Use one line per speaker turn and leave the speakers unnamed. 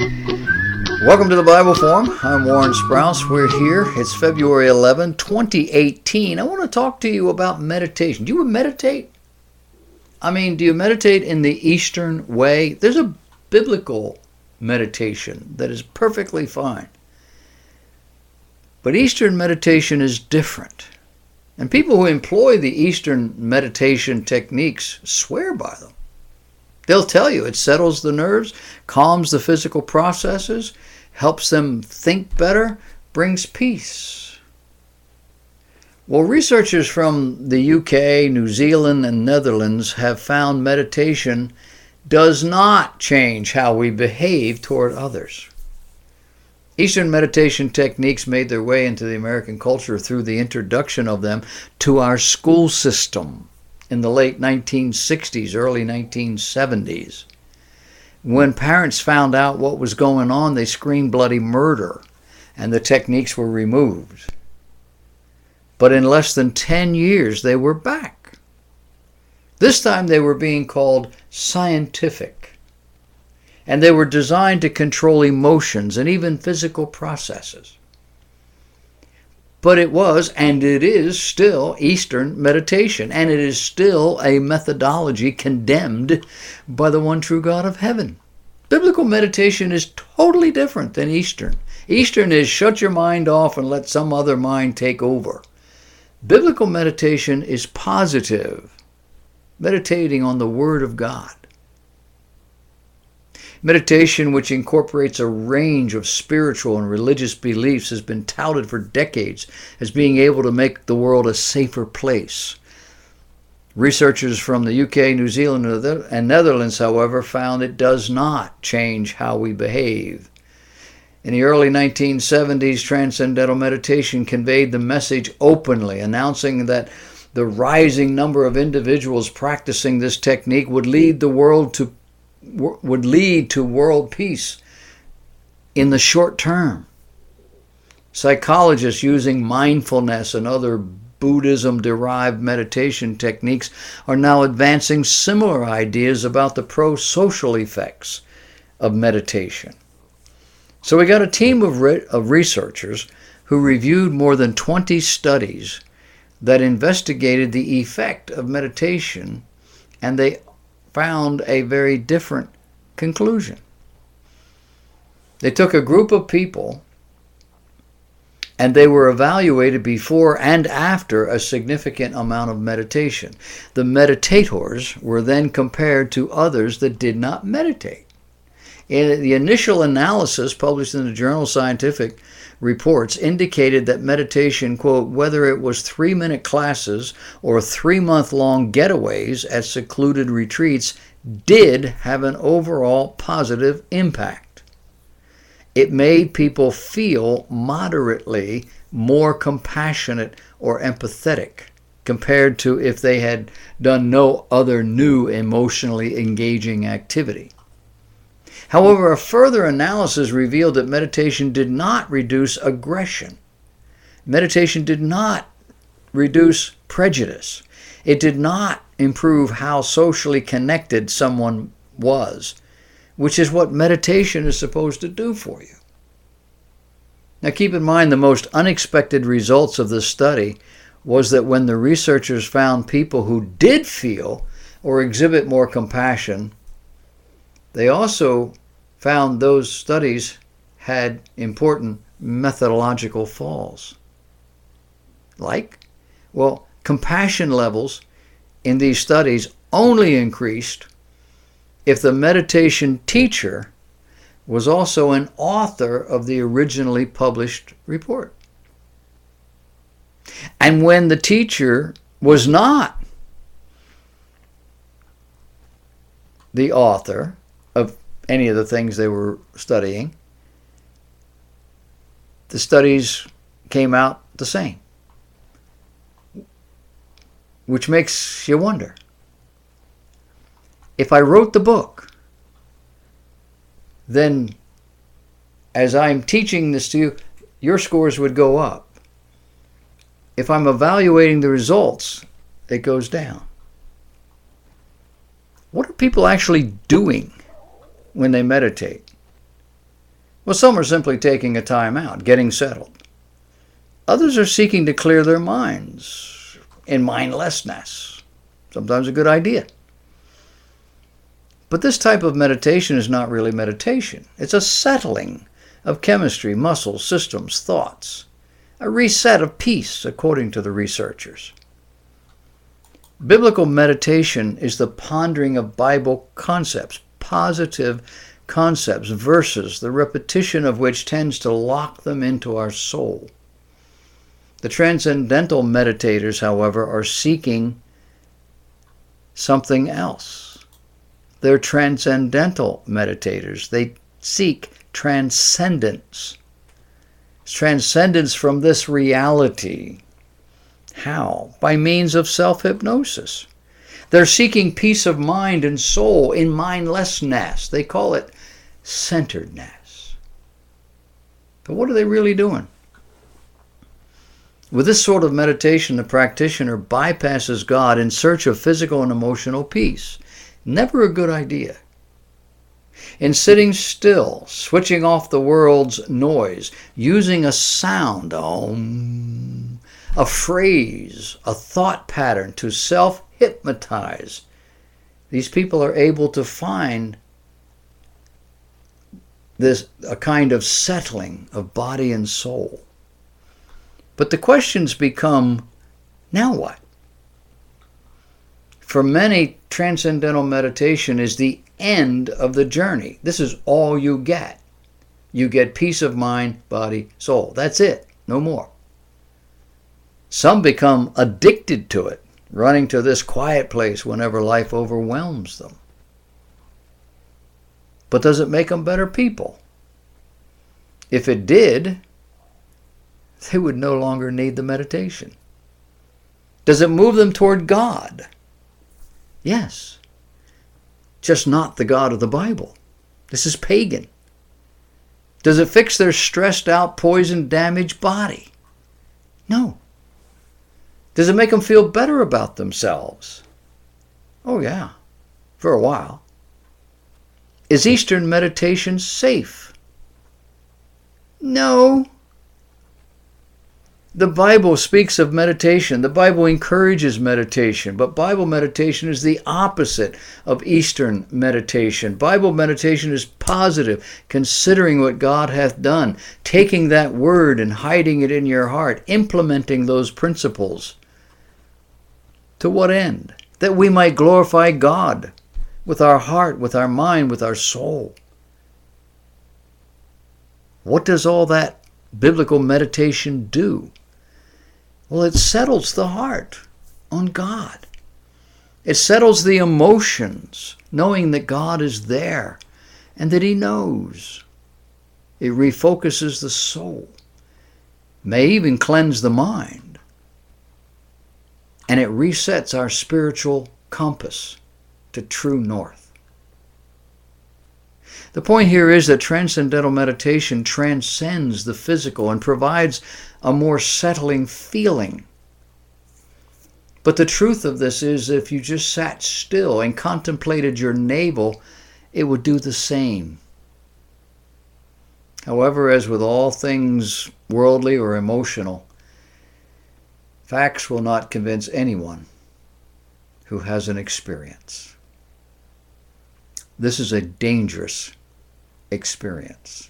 Welcome to the Bible Forum. I'm Warren Sprouse. We're here. It's February 11, 2018. I want to talk to you about meditation. Do you meditate? Do you meditate in the Eastern way? There's a biblical meditation that is perfectly fine. But Eastern meditation is different. And people who employ the Eastern meditation techniques swear by them. They'll tell you it settles the nerves, calms the physical processes, helps them think better, brings peace. Well, researchers from the UK, New Zealand, and Netherlands have found meditation does not change how we behave toward others. Eastern meditation techniques made their way into the American culture through the introduction of them to our school system in the late 1960s, early 1970s. When parents found out what was going on, they screamed bloody murder, and the techniques were removed. But in less than 10 years, they were back. This time they were being called scientific, and they were designed to control emotions and even physical processes. But it was, and it is still, Eastern meditation, and it is still a methodology condemned by the one true God of heaven. Biblical meditation is totally different than Eastern. Eastern is shut your mind off and let some other mind take over. Biblical meditation is positive, meditating on the Word of God. Meditation, which incorporates a range of spiritual and religious beliefs, has been touted for decades as being able to make the world a safer place. Researchers from the UK, New Zealand, and Netherlands, however, found it does not change how we behave. In the early 1970s, Transcendental Meditation conveyed the message openly, announcing that the rising number of individuals practicing this technique would lead to world peace in the short term. Psychologists using mindfulness and other Buddhism-derived meditation techniques are now advancing similar ideas about the pro-social effects of meditation. So we got a team of researchers who reviewed more than 20 studies that investigated the effect of meditation, and they found a very different conclusion. They took a group of people and they were evaluated before and after a significant amount of meditation. The meditators were then compared to others that did not meditate. In the initial analysis published in the journal Scientific Reports indicated that meditation, quote, whether it was 3-minute classes or 3-month-long getaways at secluded retreats, did have an overall positive impact. It made people feel moderately more compassionate or empathetic compared to if they had done no other new emotionally engaging activity. However, a further analysis revealed that meditation did not reduce aggression. Meditation did not reduce prejudice. It did not improve how socially connected someone was, which is what meditation is supposed to do for you. Now keep in mind the most unexpected results of this study was that when the researchers found people who did feel or exhibit more compassion, they also found those studies had important methodological flaws. Compassion levels in these studies only increased if the meditation teacher was also an author of the originally published report. And when the teacher was not the author of any of the things they were studying, the studies came out the same, which makes you wonder. If I wrote the book, then as I'm teaching this to you, your scores would go up. If I'm evaluating the results, it goes down. What are people actually doing when they meditate? Well, some are simply taking a time out, getting settled. Others are seeking to clear their minds in mindlessness. Sometimes a good idea. But this type of meditation is not really meditation. It's a settling of chemistry, muscles, systems, thoughts. A reset of peace, according to the researchers. Biblical meditation is the pondering of Bible concepts, positive concepts, verses, the repetition of which tends to lock them into our soul. The transcendental meditators, however, are seeking something else. They're transcendental meditators. They seek transcendence. It's transcendence from this reality. How? By means of self-hypnosis. They're seeking peace of mind and soul in mindlessness. They call it centeredness. But what are they really doing? With this sort of meditation, the practitioner bypasses God in search of physical and emotional peace. Never a good idea. In sitting still, switching off the world's noise, using a sound, a phrase, a thought pattern to self-hypnotize, these people are able to find a kind of settling of body and soul. But the questions become, now what? For many, transcendental meditation is the end of the journey. This is all you get. You get peace of mind, body, soul. That's it. No more. Some become addicted to it, running to this quiet place whenever life overwhelms them. But does it make them better people? If it did, they would no longer need the meditation. Does it move them toward God? Yes. Just not the God of the Bible. This is pagan. Does it fix their stressed out, poison, damaged body? No. Does it make them feel better about themselves? Oh yeah, for a while. Is Eastern meditation safe? No. The Bible speaks of meditation. The Bible encourages meditation, but Bible meditation is the opposite of Eastern meditation. Bible meditation is positive, considering what God hath done, taking that word and hiding it in your heart, implementing those principles. To what end? That we might glorify God with our heart, with our mind, with our soul. What does all that biblical meditation do? Well, it settles the heart on God. It settles the emotions, knowing that God is there and that He knows. It refocuses the soul, may even cleanse the mind, and it resets our spiritual compass to true north. The point here is that transcendental meditation transcends the physical and provides a more settling feeling. But the truth of this is, if you just sat still and contemplated your navel, it would do the same. However, as with all things worldly or emotional, facts will not convince anyone who has an experience. This is a dangerous experience.